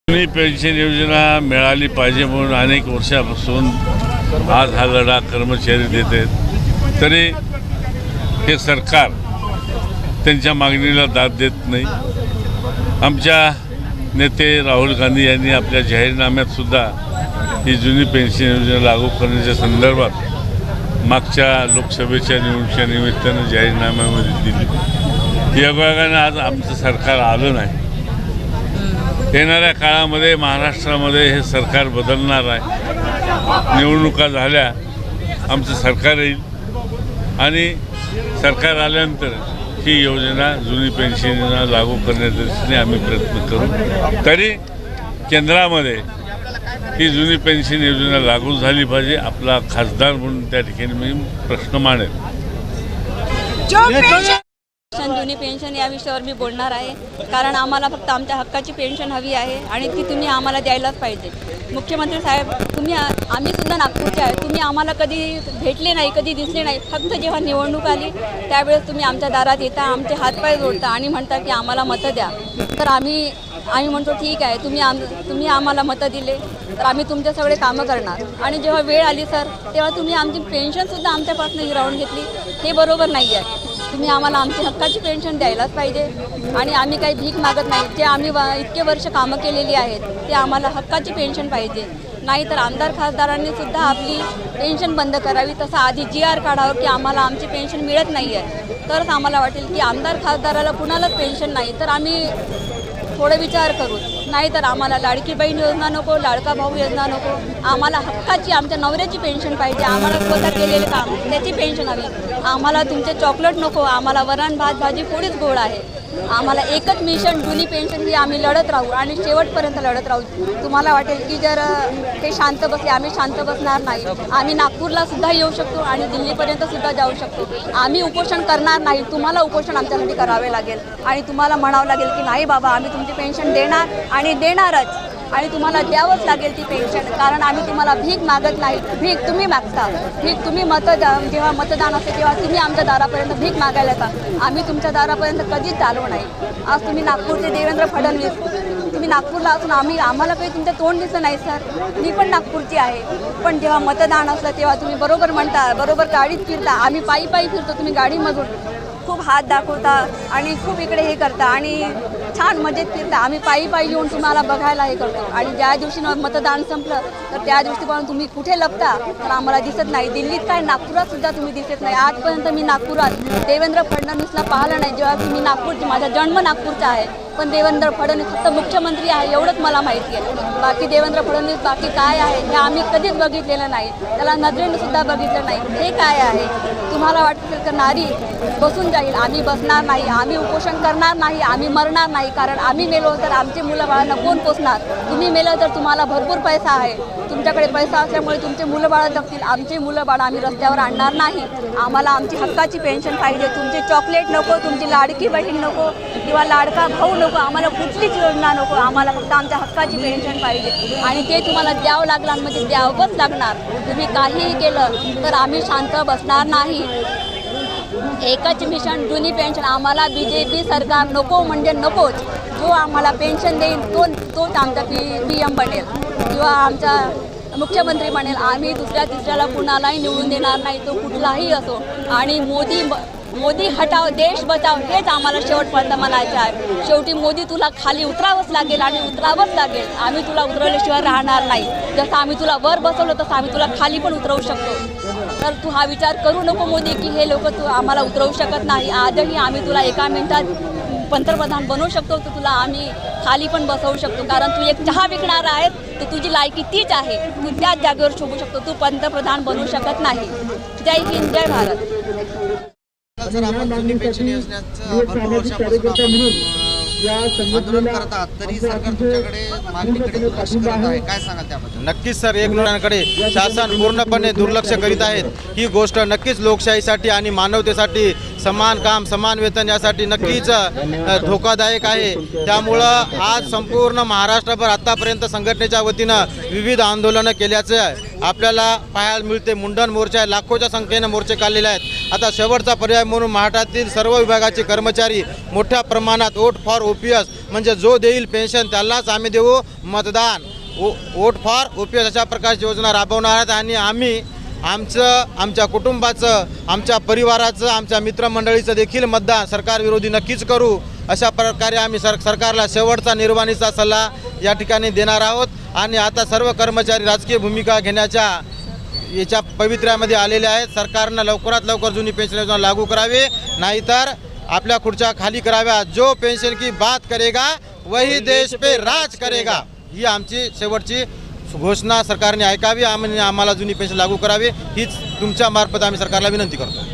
जुनी पेन्शन योजना मिळाली पाहिजे म्हणून अनेक वर्षापासून आज हा लढा कर्मचारी देत आहेत, तरी हे सरकार त्यांच्या मागणीला दाद देत नाही। आमच्या नेते राहुल गांधी यांनी आपल्या जाहीरनाम्यात सुद्धा ही जुनी पेन्शन योजना लागू करण्याच्या संदर्भात मागच्या लोकसभेच्या निवडणुकीच्या निमित्तानं जाहीरनाम्यामध्ये दिली। योगायोगानं आज आमचं सरकार आलं नाही। येणाऱ्या काळामध्ये महाराष्ट्रामध्ये हे सरकार बदलणार आहे। निवडणुका झाल्या, आमचं सरकार येईल आणि सरकार आल्यानंतर ही योजना जुनी पेन्शन योजना लागू करण्याच्या दृष्टीने आम्ही प्रयत्न करू। तरी केंद्रामध्ये ही जुनी पेन्शन योजना लागू झाली पाहिजे। आपला खासदार म्हणून त्या ठिकाणी मी प्रश्न मांडेल। जुनी पेन्शन या विषयावर मी बोलणार आहे, कारण आम्हाला फक्त आमच्या हक्काची पेन्शन हवी आहे आणि ती तुम्ही आम्हाला द्यायलाच पाहिजे। मुख्यमंत्री साहेब, आम्ही सुद्धा नागपूरचे आहे, तुम्ही आम्हाला कधी भेटले नाही, कधी दिसले नाही। फक्त जेव्हा निवडणूक आली त्यावेळेस तुम्ही आमच्या दारात येता, आमचे हातपाय जोडता आणि म्हणता की आम्हाला मतं द्या। तर आम्ही म्हणतो ठीक आहे, तुम्ही आम्हाला मतं दिले तर आम्ही तुमचे सगळे कामं करणार। आणि जेव्हा वेळ आली सर, तेव्हा तुम्ही आमची पेन्शनसुद्धा आमच्यापासून हिरावून घेतली। हे बरोबर नाही आहे। तुम्ही आम्हाला आमची हक्काची पेन्शन द्यायलाच पाहिजे आणि आम्ही काही भीक मागत नाही। जे आम्ही इतके वर्ष कामं केलेली आहेत ते आम्हाला हक्काची पेन्शन पाहिजे। नाहीतर आमदार खासदारांनी सुद्धा आपली पेन्शन बंद करावी, तसं आधी GR काढावं की आम्हाला आमची पेन्शन मिळत नाही आहे। तरच आम्हाला वाटेल की आमदार खासदाराला कुणालाच पेन्शन नाही तर आम्ही थोडं विचार करू। नाहीतर आम्हाला लाडकी बहीण योजना नको, लाडका भाऊ योजना नको, आम्हाला हक्काची आमच्या नवऱ्याची पेन्शन पाहिजे। आम्हाला स्वतः केलेलं काम त्याची पेन्शन हवी। आम्हाला तुमचे चॉकलेट नको, आम्हाला वरण भात भाजी पोळीच गोड आहे। आम्हाला एकच मिशन जुनी पेन्शन ही आम्ही लढत राहू आणि शेवटपर्यंत लढत राहू। तुम्हाला वाटेल की जर ते शांत बसले, आम्ही शांत बसणार नाही। आम्ही नागपूरला सुद्धा येऊ शकतो आणि दिल्लीपर्यंत सुद्धा जाऊ शकतो। आम्ही उपोषण करणार नाही, तुम्हाला उपोषण आमच्यासाठी करावे लागेल आणि तुम्हाला म्हणावं लागेल की नाही बाबा, आम्ही तुमची पेन्शन देणार आणि देणारच आणि तुम्हाला द्यावंच लागेल ती पेन्शन। कारण आम्ही तुम्हाला भीक मागत नाही, भीक तुम्ही मागता। भीक तुम्ही जेव्हा मतदान असते तेव्हा तुम्ही आमच्या दारापर्यंत भीक मागायला येता। आम्ही तुमच्या दारापर्यंत कधीच आलो नाही। आज तुम्ही नागपूरचे देवेंद्र फडणवीस, तुम्ही नागपूरला असून आम्हाला काही तुमचं तोंड दिसलं नाही सर। मी पण नागपूरची आहे, पण जेव्हा मतदान असलं तेव्हा तुम्ही बरोबर म्हणता, बरोबर गाडीत फिरता। आम्ही पायी फिरतो, तुम्ही गाडीमधून खूप हात दाखवता आणि खूप इकडे हे करता आणि छान मजेत फिरता। आम्ही पायी येऊन तुम्हाला बघायला हे करतो आणि ज्या दिवशी मतदान संपलं तर त्या दिवशीपासून तुम्ही कुठे लपता तर आम्हाला दिसत नाही। दिल्लीत काय, नागपुरात सुद्धा तुम्ही दिसत नाही। आजपर्यंत मी नागपुरात देवेंद्र फडणवीसला पाहिलं नाही, जेव्हा तुम्ही नागपूरची, माझा जन्म नागपूरचा आहे, पण देवेंद्र फडणवीस फक्त मुख्यमंत्री आहे एवढंच मला माहिती आहे। बाकी देवेंद्र फडणवीस बाकी काय आहे हे आम्ही कधीच बघितलेलं नाही, त्याला नजरेने सुद्धा बघितलं नाही। हे काय आहे? तुम्हाला वाटतं तर नारी बसून जाईल, आम्ही बसणार नाही, आम्ही उपोषण करणार नाही, आम्ही मरणार नाही। कारण आम्ही मेलो तर आमचे मुलं बाळांना कोण पोसणार? तुम्ही मेलं तर तुम्हाला भरपूर पैसा आहे, तुमच्याकडे पैसा असल्यामुळे तुमचे मुलं बाळं जगतील। आमचे मुलं बाळं आम्ही रस्त्यावर आणणार नाही। आम्हाला आमची हक्काची पेन्शन पाहिजे। तुमचे चॉकलेट नको, तुमची लाडकी बहीण नको किंवा लाडका भाऊ नको, आम्हाला कुठलीच योजना नको। आम्हाला फक्त आमच्या हक्काची पेन्शन पाहिजे आणि ते तुम्हाला द्यावं लागणार म्हणजे द्यावंच लागणार। तुम्ही काहीही केलं तर आम्ही शांत बसणार नाही। एकच मिशन जुनी पेन्शन, आम्हाला BJP सरकार नको म्हणजे नकोच। जो आम्हाला पेन्शन देईल तोच आमचा PM बनेल किंवा आमचा मुख्यमंत्री बनेल। आम्ही दुसऱ्या तिसऱ्याला कुणालाही निवडून देणार नाही, तो कुठलाही असो। आणि मोदी हटाव देश बचाव हेच आम्हाला शेवटपर्यंत म्हणायचं आहे। शेवटी मोदी तुला खाली उतरावंच लागेल आणि उतरावंच लागेल। आम्ही तुला उतरवल्याशिवाय राहणार नाही। जसं आम्ही तुला वर बसवलं तसं आम्ही तुला खाली पण उतरवू शकतो। तर तू हा विचार करू नको मोदी की हे लोक तू आम्हाला उतरवू शकत नाही। आजही आम्ही तुला एका मिनिटात पंतप्रधान बनवू शकतो, तर तुला आम्ही खाली पण बसवू शकतो। कारण तू एक चहा विकणार आहेस तर तुझी लायकी तीच आहे, तू त्याच जागेवर शोभू शकतो, तू पंतप्रधान बनवू शकत नाही। जय हिंद, जय भारत। सर, आपण जुनी पेन्शन योजनेचं भरपूर वर्षापासून आंदोलन करत आहात, तरी सरकार तुमच्याकडे मागणीकडे दुर्लक्ष करत आहे, काय सांगाल त्याबद्दल? नक्कीच सर, एक मुलांकडे शासन पूर्णपणे दुर्लक्ष करीत आहेत। ही गोष्ट नक्कीच लोकशाहीसाठी आणि मानवतेसाठी समान काम समान वेतन यासाठी नक्कीच धोकादायक आहे। त्यामुळं आज संपूर्ण महाराष्ट्रभर आतापर्यंत संघटनेच्या वतीनं विविध आंदोलनं केल्याचं आपल्याला पाहायला मिळते. मुंडन मोर्चा आहे, लाखोच्या संख्येने मोर्चे काढलेले आहेत. आता शेवटचा पर्याय म्हणून महाराष्ट्रातील सर्व विभागाचे कर्मचारी मोठ्या प्रमाणात वोट फॉर OPS म्हणजे जो देईल पेन्शन त्यालाच आम्ही देऊ मतदान, वोट फॉर OPS अशा प्रकारची योजना राबवणार आहेत. आणि आम्ही आमच्या कुटुंबाचं, आमच्या परिवाराचं, आमच्या मित्रमंडळीचं देखील मतदान सरकारविरोधी नक्कीच करू. अशा प्रकारे आम्ही सरकारला शेवटचा निर्वाणीचा सल्ला या ठिकाणी देणार आहोत. आणि आता सर्व कर्मचारी राजकीय भूमिका घेण्याच्या याच्या पवित्र्यामध्ये आलेले आहेत. सरकारनं लवकरात लवकर जुनी पेन्शन योजना लागू करावी, नाहीतर आपल्या खुर्च्या खाली कराव्या. जो पेन्शन की बात करेगा वही देश पे राज करेगा, ही आमची शेवटची घोषणा सरकारने ऐकावी आणि आम्हाला जुनी पेन्शन लागू करावी, हीच तुमच्या मार्फत आम्ही सरकारला विनंती करतो.